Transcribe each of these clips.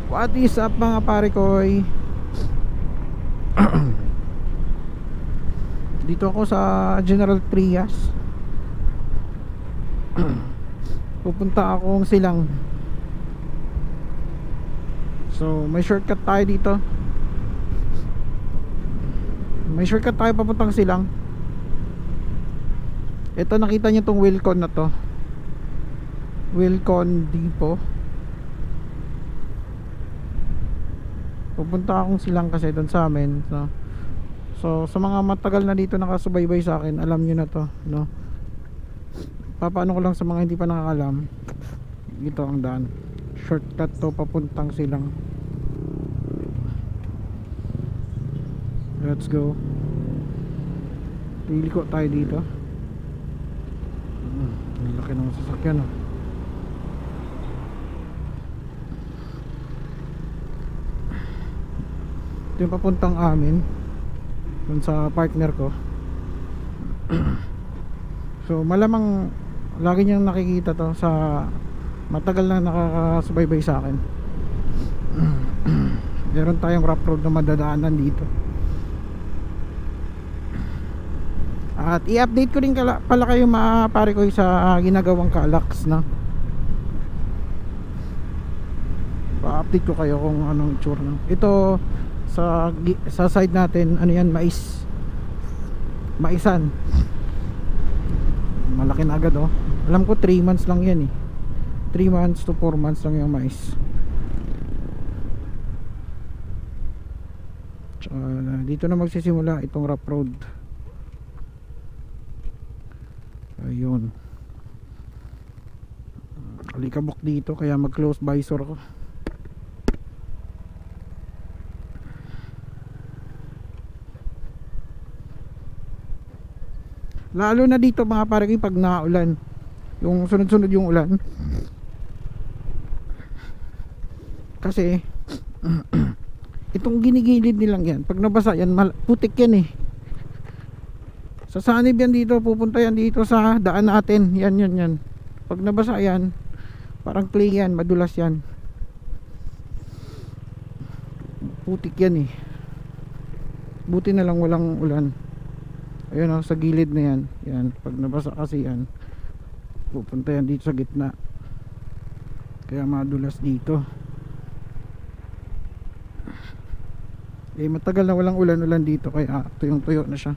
What is up mga pare koy? Dito ako sa General Trias. Pupunta akong Silang. So may shortcut tayo dito. May shortcut tayo papuntang Silang. Ito, nakita nyo tong Wilcon na to, Wilcon Depot. Pupunta akong Silang kasi doon sa amin, no? So sa mga matagal na dito nakasubaybay sa akin, alam nyo na to, no? Papaano ko lang sa mga hindi pa nakakalam. Ito ang daan, shortcut to papuntang Silang. Let's go. Liliko tayo dito. Ang laki ng sasakyan, oh. Ito yung papuntang amin, dun sa partner ko. So malamang lagi niyang nakikita to sa matagal na nakakasubaybay sa akin. Meron tayong rough road na madadaanan dito. At i-update ko rin pala kayo mga pare ko sa ginagawang Kaalax, no? Pa-update ko kayo kung anong itsura, no? Ito sa side natin, ano yan, maisan. Malaki na agad, oh. Alam ko 3 months lang yan, eh. 3 months to 4 months lang yung mais. Dito na magsisimula itong rough road. Ayun, alikabok dito kaya mag close visor ko. Lalo na dito mga pare ko pag naulan, yung sunod-sunod yung ulan. Kasi itong ginigilid nilang yan, pag nabasa yan, putik yan, eh. Sa sanib yan dito, pupunta yan dito sa daan natin. Yan. Pag nabasa yan, parang clay yan, madulas yan. Putik yan, eh. Buti na lang walang ulan. Ayun, oh, sa gilid na yan. Yan, pag nabasa kasi yan, pupunta yan dito sa gitna. Kaya madulas dito. Eh, matagal na walang ulan dito, kaya tuyong-tuyo na siya.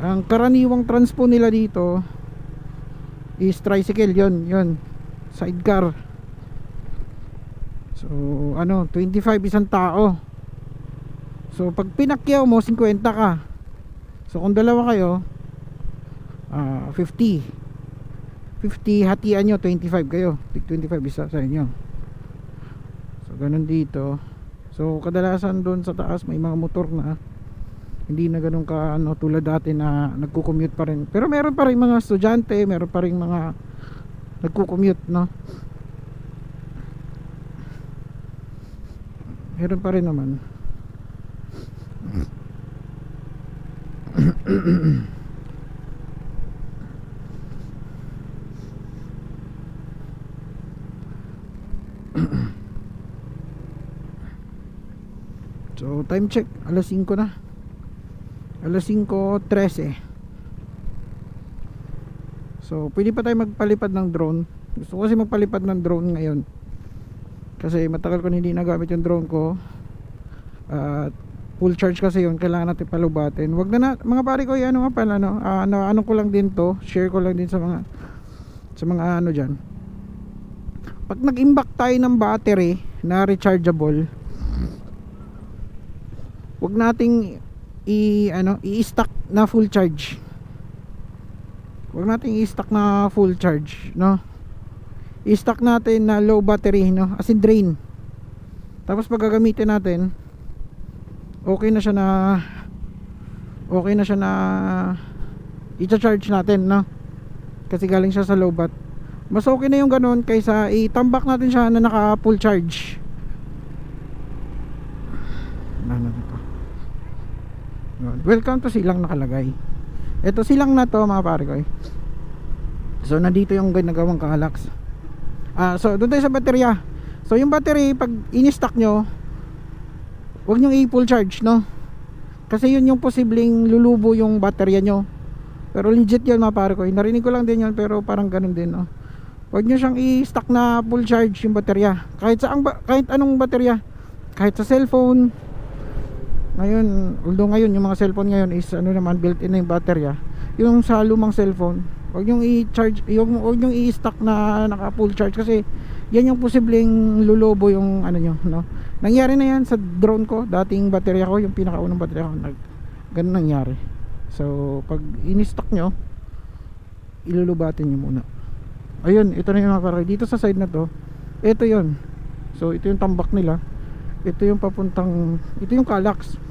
Ang karaniwang transpo nila dito is tricycle, yun, sidecar. So ano, 25 isang tao. So pag pinakyaw mo 50 ka. So kung dalawa kayo, 50 hatian nyo, 25 kayo, 25 isa sa inyo. So ganun dito. So kadalasan doon sa taas may mga motor na, hindi na ganun ka tulad dati na nagko-commute pa rin. Pero meron pa rin mga estudyante, meron pa rin mga nagko-commute, no? Meron pa rin naman. So time check, alas 5 na. Alas 5:13. So pwede pa tayo magpalipad ng drone. Gusto ko kasi magpalipad ng drone ngayon, kasi matagal ko hindi nagamit yung drone ko. At full charge kasi yun, kailangan natin palubatin. Wag na mga pare ko, ano nga pala, no? Ano ko lang din to, share ko lang din sa mga ano dyan. Pag nag-imbak tayo ng battery na rechargeable, wag nating i-stack na full charge. Wag nating i-stack na full charge, no? I-stack natin na low battery, no? As in drain. Tapos pag gagamitin natin, okay na siya na i-charge natin, no? Kasi galing siya sa low bat. Mas okay na yung ganun kaysa itambak natin siya na naka full charge. Ano dito? Welcome to Silang nakalagay. Ito silang na to mga pare ko eh. So nandito yung ginagawang Kaalax. So doon tayo sa baterya. So yung battery pag in-stock nyo, huwag nyo i-full charge, no? Kasi yun yung posibleng lulubo yung baterya nyo. Pero legit yun mga pare ko. Narinig ko lang din yun, pero parang ganun din, no? Huwag nyo siyang i-stock na full charge yung baterya. Kahit anong baterya. Kahit sa cellphone. Ngayon, although ngayon yung mga cellphone ngayon is ano naman, built-in na yung baterya. Yung sa lumang cellphone, huwag nyo i-charge, huwag nyo i-stock na naka full charge, kasi yan yung posibleng lulubo yung ano nyo, no? Nangyari na yan sa drone ko. Dating baterya ko, yung pinakaunang baterya ko, ganun nangyari. So pag in-stock nyo, ilulubatin nyo muna. Ayun, ito na yung mga dito sa side na to. Ito yun. So ito yung tambak nila. Ito yung papuntang, ito yung Kaalax.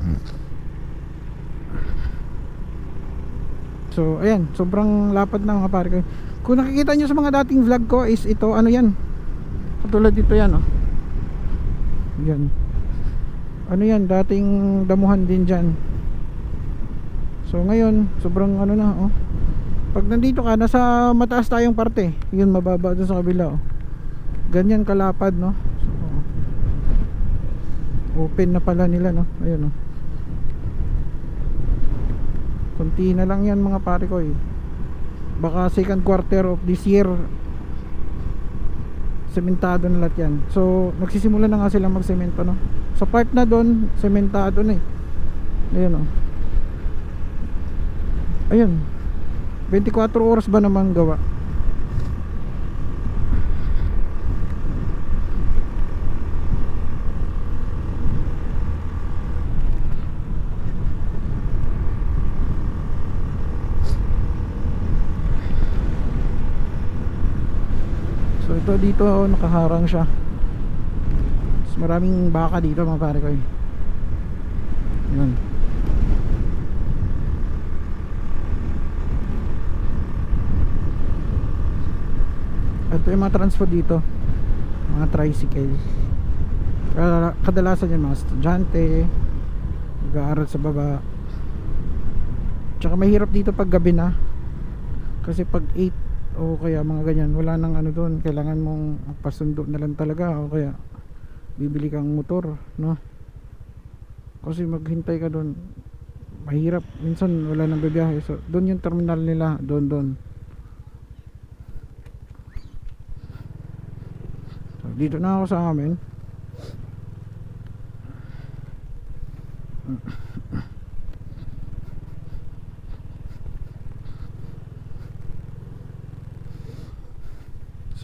So ayan, sobrang lapad na mga pare ko. Kung nakikita nyo sa mga dating vlog ko is ito, ano yan, katulad dito yan, oh. Yan. Ano yan, dating damuhan din dyan. So ngayon, sobrang ano na, oh. Pag nandito ka, nasa mataas tayong parte. Yun, mababa doon sa kabila, oh. Ganyan kalapad, no? So, open na pala nila, no? Ayun, oh. Konti na lang yan mga pare ko, eh. Baka second quarter of this year sementado na lahat yan. So nagsisimula na nga sila magsemento, no? Sa part na doon, sementado na, eh. Ayun, oh. Ayun, 24 oras ba naman gawa. So ito dito, oh, nakaharang siya. Mas maraming baka dito mga pare ko, eh. Yan. Ito yung mga transport dito, mga tricycle. Kadalasan yung mga estudyante, nag-aaral sa baba. Tsaka mahirap dito pag gabi na, kasi pag 8 o kaya mga ganyan, wala nang ano doon. Kailangan mong pasundo na lang talaga, o kaya bibili kang motor, no? Kasi maghintay ka doon, mahirap. Minsan wala nang bibiyahe. So doon yung terminal nila, doon. So dito na ako sa amin.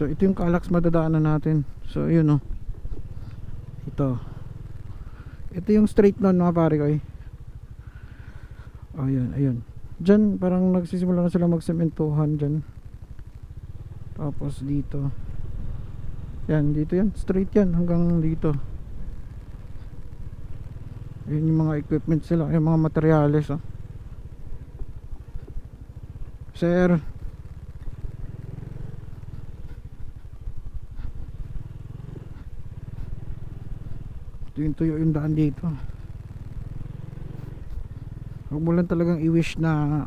So ito yung Kaalax madadaanan natin. So yun, oh. Ito yung straight nun mga pare ko, eh. Oh, ayun. Diyan parang nagsisimula na sila magsementuhan diyan. Tapos dito. Yan, dito yan, straight yan hanggang dito. Yun yung mga equipment sila, yung mga materyales, oh. Sir, tuyo yung daan dito. Huwag mo lang talagang i-wish na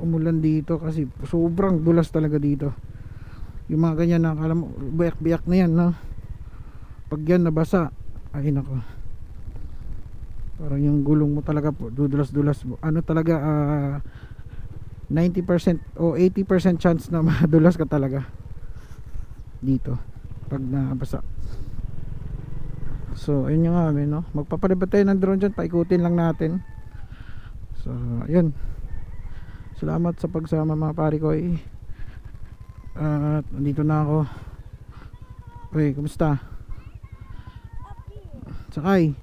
umulan dito, kasi sobrang dulas talaga dito. Yung mga ganyan na akala mo biyak-biyak na yan, no? Pag yan nabasa, ay nako, parang yung gulong mo talaga po dudulas-dulas mo. Ano talaga, 90% o 80% chance na madulas ka talaga dito pag nabasa. So ayun yung amin, no? Magpapalibat tayo ng drone dyan, paikutin lang natin. So ayun, salamat sa pagsama mga pare ko, eh. At nandito na ako. Uy, kumusta? Sakay.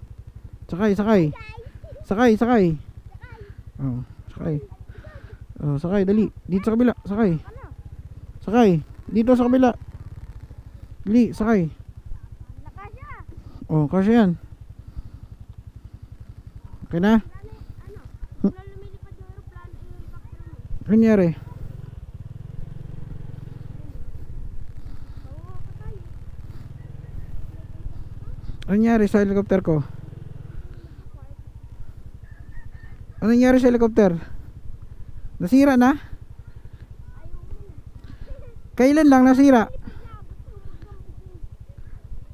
Oh, sakay, dali. Dito sa kabila, sakay. Dito sa kabila. Dali, sakay. Oh, kasi yan. Okay na? Ano nangyari? Ano nangyari sa helicopter ko? Ano nangyari sa helicopter? Nasira na? Kailan lang nasira?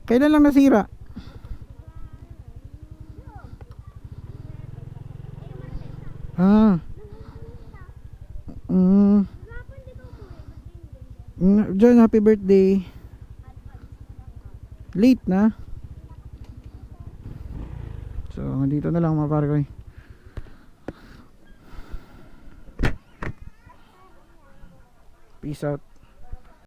Kailan lang nasira? Ah. Mm. John, happy birthday. Late na. So, dito na lang mga pare ko. Peace out.